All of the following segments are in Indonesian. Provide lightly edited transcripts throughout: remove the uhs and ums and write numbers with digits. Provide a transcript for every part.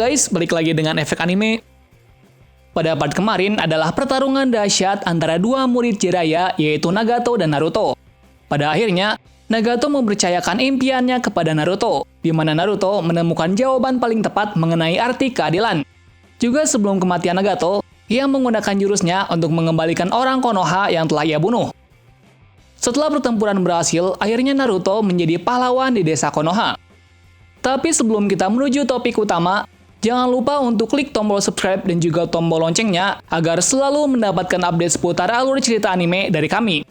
guys, balik lagi dengan efek anime. Pada part kemarin adalah pertarungan dahsyat antara dua murid Jiraiya, yaitu Nagato dan Naruto. Pada akhirnya, Nagato mempercayakan impiannya kepada Naruto, di mana Naruto menemukan jawaban paling tepat mengenai arti keadilan. Juga sebelum kematian Nagato, ia menggunakan jurusnya untuk mengembalikan orang Konoha yang telah ia bunuh. Setelah pertempuran berhasil, akhirnya Naruto menjadi pahlawan di desa Konoha. Tapi sebelum kita menuju topik utama, jangan lupa untuk klik tombol subscribe dan juga tombol loncengnya agar selalu mendapatkan update seputar alur cerita anime dari kami.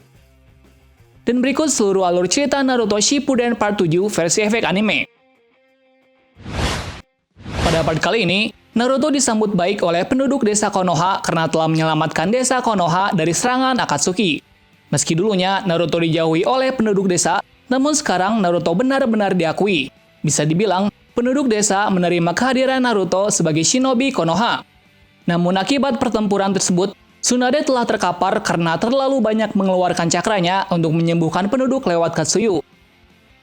Dan berikut seluruh alur cerita Naruto Shippuden Part 7 versi efek anime. Pada part kali ini, Naruto disambut baik oleh penduduk desa Konoha karena telah menyelamatkan desa Konoha dari serangan Akatsuki. Meski dulunya Naruto dijauhi oleh penduduk desa, namun sekarang Naruto benar-benar diakui. Bisa dibilang, penduduk desa menerima kehadiran Naruto sebagai shinobi Konoha. Namun akibat pertempuran tersebut, Tsunade telah terkapar karena terlalu banyak mengeluarkan cakranya untuk menyembuhkan penduduk lewat Katsuyu.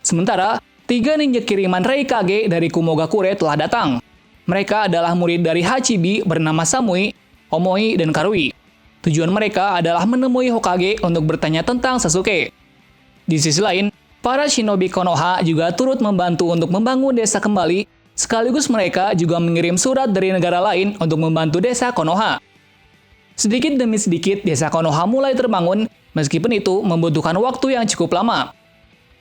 Sementara, 3 ninja kiriman Raikage dari Kumogakure telah datang. Mereka adalah murid dari Hachibi bernama Samui, Omoi, dan Karui. Tujuan mereka adalah menemui Hokage untuk bertanya tentang Sasuke. Di sisi lain, para shinobi Konoha juga turut membantu untuk membangun desa kembali, sekaligus mereka juga mengirim surat dari negara lain untuk membantu desa Konoha. Sedikit demi sedikit, desa Konoha mulai terbangun, meskipun itu membutuhkan waktu yang cukup lama.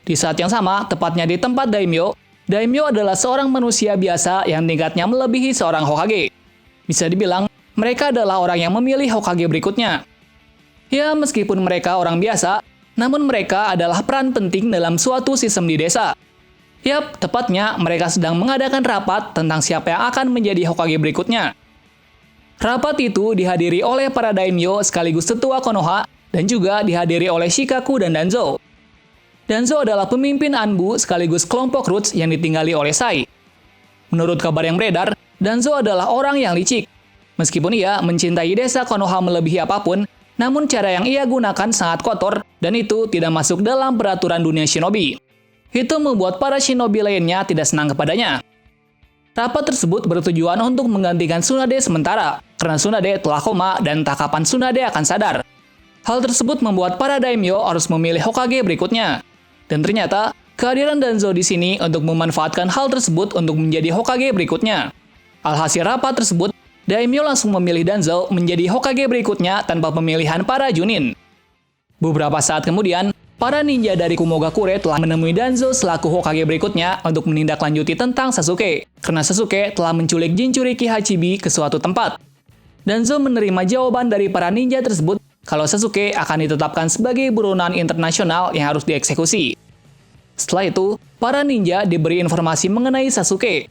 Di saat yang sama, tepatnya di tempat Daimyo, Daimyo adalah seorang manusia biasa yang tingkatnya melebihi seorang Hokage. Bisa dibilang, mereka adalah orang yang memilih Hokage berikutnya. Ya, meskipun mereka orang biasa, namun mereka adalah peran penting dalam suatu sistem di desa. Yap, tepatnya mereka sedang mengadakan rapat tentang siapa yang akan menjadi Hokage berikutnya. Rapat itu dihadiri oleh para daimyo sekaligus tetua Konoha dan juga dihadiri oleh Shikaku dan Danzo. Danzo adalah pemimpin Anbu sekaligus kelompok Roots yang ditinggali oleh Sai. Menurut kabar yang beredar, Danzo adalah orang yang licik. Meskipun ia mencintai desa Konoha melebihi apapun, namun cara yang ia gunakan sangat kotor dan itu tidak masuk dalam peraturan dunia shinobi. Itu membuat para shinobi lainnya tidak senang kepadanya. Rapat tersebut bertujuan untuk menggantikan Tsunade sementara, karena Tsunade telah koma dan tak kapan Tsunade akan sadar. Hal tersebut membuat para daimyo harus memilih Hokage berikutnya. Dan ternyata, kehadiran Danzo di sini untuk memanfaatkan hal tersebut untuk menjadi Hokage berikutnya. Alhasil rapat tersebut, daimyo langsung memilih Danzo menjadi Hokage berikutnya tanpa pemilihan para Junin. Beberapa saat kemudian, para ninja dari Kumogakure telah menemui Danzo selaku Hokage berikutnya untuk menindaklanjuti tentang Sasuke, karena Sasuke telah menculik Jinchuriki Hachibi ke suatu tempat. Danzo menerima jawaban dari para ninja tersebut kalau Sasuke akan ditetapkan sebagai buronan internasional yang harus dieksekusi. Setelah itu, para ninja diberi informasi mengenai Sasuke.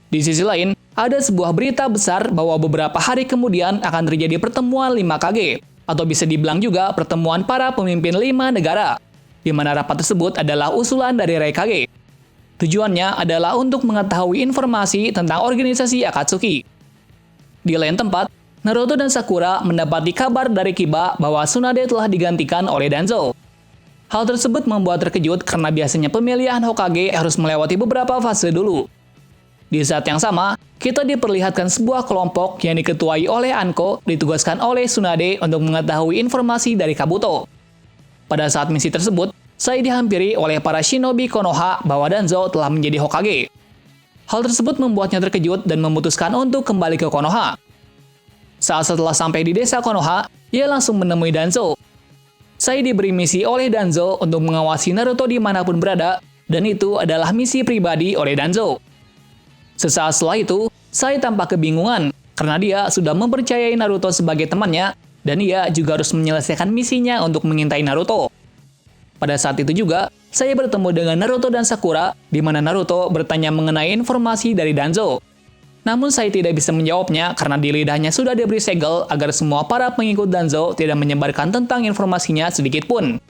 Di sisi lain, ada sebuah berita besar bahwa beberapa hari kemudian akan terjadi pertemuan 5 Kage, atau bisa dibilang juga pertemuan para pemimpin 5 negara, di mana rapat tersebut adalah usulan dari Raikage. Tujuannya adalah untuk mengetahui informasi tentang organisasi Akatsuki. Di lain tempat, Naruto dan Sakura mendapati kabar dari Kiba bahwa Tsunade telah digantikan oleh Danzo. Hal tersebut membuat terkejut karena biasanya pemilihan Hokage harus melewati beberapa fase dulu. Di saat yang sama, kita diperlihatkan sebuah kelompok yang diketuai oleh Anko ditugaskan oleh Tsunade untuk mengetahui informasi dari Kabuto. Pada saat misi tersebut, Sai dihampiri oleh para shinobi Konoha bahwa Danzo telah menjadi Hokage. Hal tersebut membuatnya terkejut dan memutuskan untuk kembali ke Konoha. Saat setelah sampai di desa Konoha, ia langsung menemui Danzo. Sai diberi misi oleh Danzo untuk mengawasi Naruto dimanapun berada, dan itu adalah misi pribadi oleh Danzo. Sesaat setelah itu, Sai tampak kebingungan karena dia sudah mempercayai Naruto sebagai temannya dan ia juga harus menyelesaikan misinya untuk mengintai Naruto. Pada saat itu juga, Sai bertemu dengan Naruto dan Sakura, di mana Naruto bertanya mengenai informasi dari Danzo. Namun Sai tidak bisa menjawabnya karena di lidahnya sudah diberi segel agar semua para pengikut Danzo tidak menyebarkan tentang informasinya sedikit pun.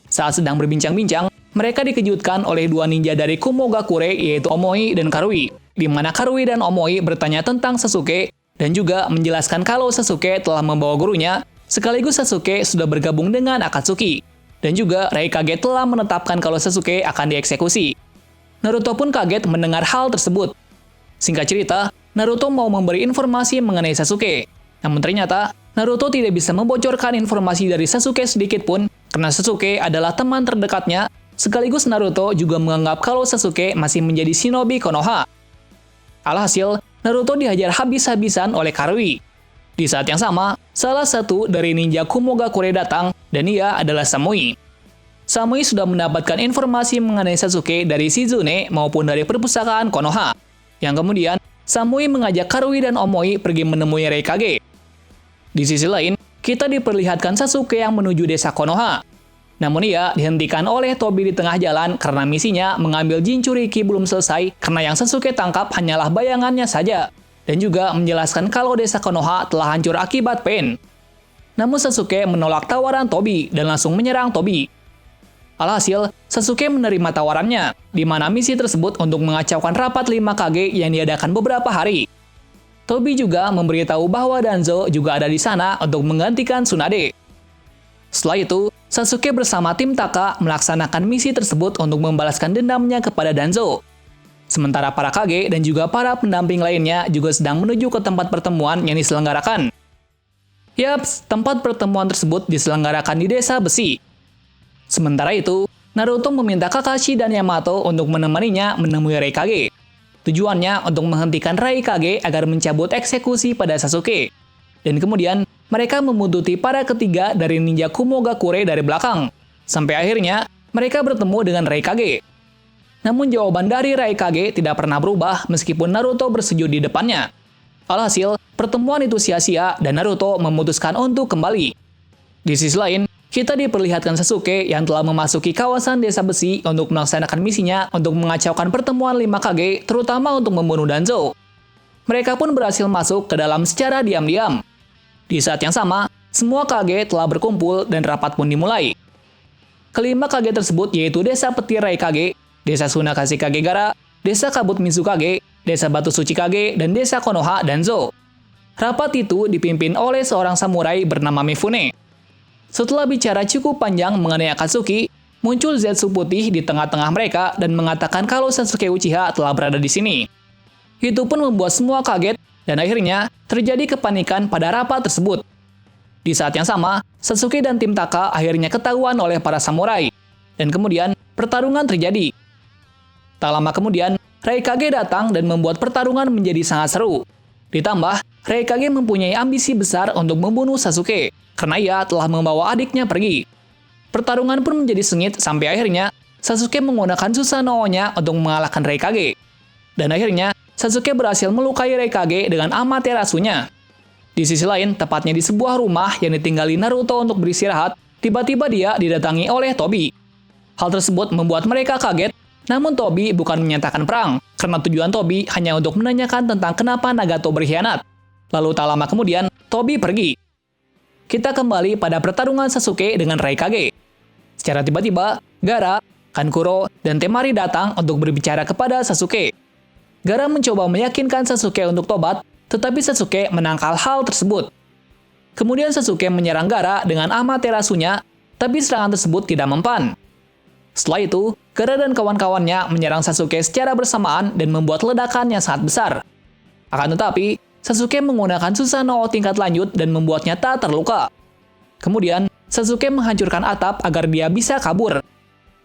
Saat sedang berbincang-bincang, mereka dikejutkan oleh 2 ninja dari Kumogakure yaitu Omoi dan Karui, di mana Karui dan Omoi bertanya tentang Sasuke dan juga menjelaskan kalau Sasuke telah membawa gurunya, sekaligus Sasuke sudah bergabung dengan Akatsuki, dan juga Raikage telah menetapkan kalau Sasuke akan dieksekusi. Naruto pun kaget mendengar hal tersebut. Singkat cerita, Naruto mau memberi informasi mengenai Sasuke. Namun ternyata, Naruto tidak bisa membocorkan informasi dari Sasuke sedikit pun, karena Sasuke adalah teman terdekatnya, sekaligus Naruto juga menganggap kalau Sasuke masih menjadi shinobi Konoha. Alhasil, Naruto dihajar habis-habisan oleh Karui. Di saat yang sama, salah satu dari ninja Kumogakure datang, dan ia adalah Samui. Samui sudah mendapatkan informasi mengenai Sasuke dari Shizune maupun dari perpustakaan Konoha. Yang kemudian, Samui mengajak Karui dan Omoi pergi menemui Raikage. Di sisi lain, kita diperlihatkan Sasuke yang menuju desa Konoha. Namun ia dihentikan oleh Tobi di tengah jalan karena misinya mengambil Jinchuriki belum selesai karena yang Sasuke tangkap hanyalah bayangannya saja. Dan juga menjelaskan kalau desa Konoha telah hancur akibat Pain. Namun Sasuke menolak tawaran Tobi dan langsung menyerang Tobi. Alhasil, Sasuke menerima tawarannya, di mana misi tersebut untuk mengacaukan rapat 5 Kage yang diadakan beberapa hari. Tobi juga memberitahu bahwa Danzo juga ada di sana untuk menggantikan Tsunade. Setelah itu, Sasuke bersama tim Taka melaksanakan misi tersebut untuk membalaskan dendamnya kepada Danzo. Sementara para Kage dan juga para pendamping lainnya juga sedang menuju ke tempat pertemuan yang diselenggarakan. Yaps, tempat pertemuan tersebut diselenggarakan di Desa Besi. Sementara itu, Naruto meminta Kakashi dan Yamato untuk menemaninya menemui Raikage. Tujuannya untuk menghentikan Raikage agar mencabut eksekusi pada Sasuke. Dan kemudian, mereka membuntuti para ketiga dari ninja Kumogakure dari belakang. Sampai akhirnya, mereka bertemu dengan Raikage. Namun jawaban dari Raikage tidak pernah berubah meskipun Naruto bersujud di depannya. Alhasil, pertemuan itu sia-sia dan Naruto memutuskan untuk kembali. Di sisi lain, kita diperlihatkan Sasuke yang telah memasuki kawasan Desa Besi untuk melaksanakan misinya untuk mengacaukan pertemuan 5 Kage, terutama untuk membunuh Danzo. Mereka pun berhasil masuk ke dalam secara diam-diam. Di saat yang sama, semua Kage telah berkumpul dan rapat pun dimulai. Kelima Kage tersebut yaitu Desa Petir Raikage, Desa Tsunakashi Kagegara, Desa Kabut Mizukage, Desa Batu Suci Kage, dan Desa Konoha Danzo. Rapat itu dipimpin oleh seorang samurai bernama Mifune. Setelah bicara cukup panjang mengenai Akatsuki, muncul Zetsu putih di tengah-tengah mereka dan mengatakan kalau Sasuke Uchiha telah berada di sini. Itu pun membuat semua kaget dan akhirnya terjadi kepanikan pada rapat tersebut. Di saat yang sama, Sasuke dan tim Taka akhirnya ketahuan oleh para samurai. Dan kemudian, pertarungan terjadi. Tak lama kemudian, Raikage datang dan membuat pertarungan menjadi sangat seru. Ditambah, Raikage mempunyai ambisi besar untuk membunuh Sasuke, karena ia telah membawa adiknya pergi. Pertarungan pun menjadi sengit sampai akhirnya Sasuke menggunakan Susanoo-nya untuk mengalahkan Raikage. Dan akhirnya, Sasuke berhasil melukai Raikage dengan Amaterasu-nya. Di sisi lain, tepatnya di sebuah rumah yang ditinggali Naruto untuk beristirahat, tiba-tiba dia didatangi oleh Tobi. Hal tersebut membuat mereka kaget, namun Tobi bukan menyatakan perang, karena tujuan Tobi hanya untuk menanyakan tentang kenapa Nagato berkhianat. Lalu tak lama kemudian, Tobi pergi. Kita kembali pada pertarungan Sasuke dengan Raikage. Secara tiba-tiba, Gaara, Kankuro, dan Temari datang untuk berbicara kepada Sasuke. Gaara mencoba meyakinkan Sasuke untuk tobat, tetapi Sasuke menangkal hal tersebut. Kemudian Sasuke menyerang Gaara dengan Amaterasu-nya, tapi serangan tersebut tidak mempan. Setelah itu, Gaara dan kawan-kawannya menyerang Sasuke secara bersamaan dan membuat ledakan yang sangat besar. Akan tetapi, Sasuke menggunakan Susanoo tingkat lanjut dan membuatnya tak terluka. Kemudian, Sasuke menghancurkan atap agar dia bisa kabur.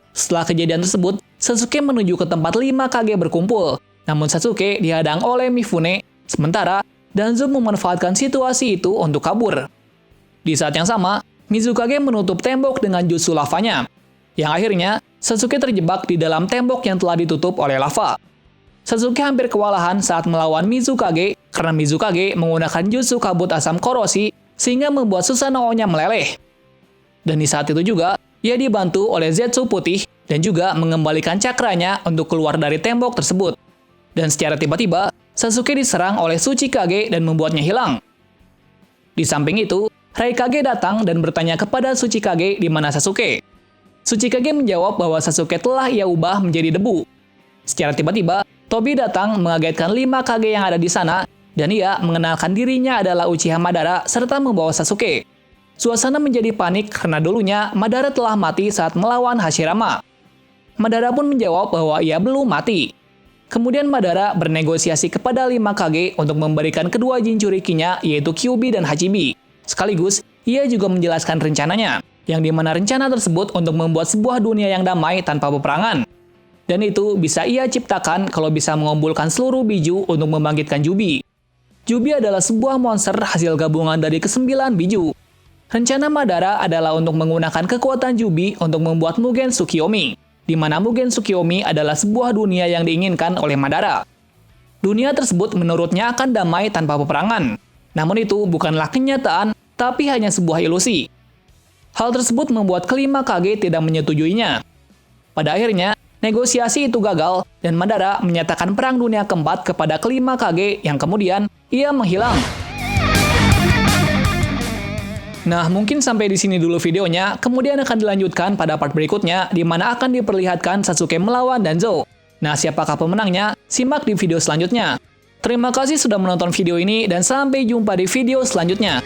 Setelah kejadian tersebut, Sasuke menuju ke tempat 5 Kage berkumpul. Namun Sasuke dihadang oleh Mifune, sementara Danzo memanfaatkan situasi itu untuk kabur. Di saat yang sama, Mizukage menutup tembok dengan jutsu lavanya. Yang akhirnya, Sasuke terjebak di dalam tembok yang telah ditutup oleh lava. Sasuke hampir kewalahan saat melawan Mizukage karena Mizukage menggunakan jutsu kabut asam korosi sehingga membuat Susanoo-nya meleleh. Dan di saat itu juga, ia dibantu oleh Zetsu putih dan juga mengembalikan cakranya untuk keluar dari tembok tersebut. Dan secara tiba-tiba, Sasuke diserang oleh Tsuchikage dan membuatnya hilang. Di samping itu, Raikage datang dan bertanya kepada Tsuchikage di mana Sasuke. Tsuchikage menjawab bahwa Sasuke telah ia ubah menjadi debu. Secara tiba-tiba, Tobi datang mengagetkan 5 Kage yang ada di sana, dan ia mengenalkan dirinya adalah Uchiha Madara serta membawa Sasuke. Suasana menjadi panik karena dulunya Madara telah mati saat melawan Hashirama. Madara pun menjawab bahwa ia belum mati. Kemudian Madara bernegosiasi kepada 5 Kage untuk memberikan kedua Jinchurikinya, yaitu Kyuubi dan Hachibi. Sekaligus, ia juga menjelaskan rencananya, yang dimana rencana tersebut untuk membuat sebuah dunia yang damai tanpa peperangan. Dan itu bisa ia ciptakan kalau bisa mengumpulkan seluruh biju untuk membangkitkan Jubi. Jubi adalah sebuah monster hasil gabungan dari ke-9 biju. Rencana Madara adalah untuk menggunakan kekuatan Jubi untuk membuat Mugen Tsukiyomi, di mana Mugen Tsukiyomi adalah sebuah dunia yang diinginkan oleh Madara. Dunia tersebut menurutnya akan damai tanpa peperangan. Namun itu bukanlah kenyataan, tapi hanya sebuah ilusi. Hal tersebut membuat ke-5 Kage tidak menyetujuinya. Pada akhirnya, negosiasi itu gagal, dan Madara menyatakan perang dunia keempat kepada ke-5 Kage yang kemudian ia menghilang. Nah, mungkin sampai di sini dulu videonya, kemudian akan dilanjutkan pada part berikutnya, di mana akan diperlihatkan Sasuke melawan Danzo. Nah, siapakah pemenangnya? Simak di video selanjutnya. Terima kasih sudah menonton video ini, dan sampai jumpa di video selanjutnya.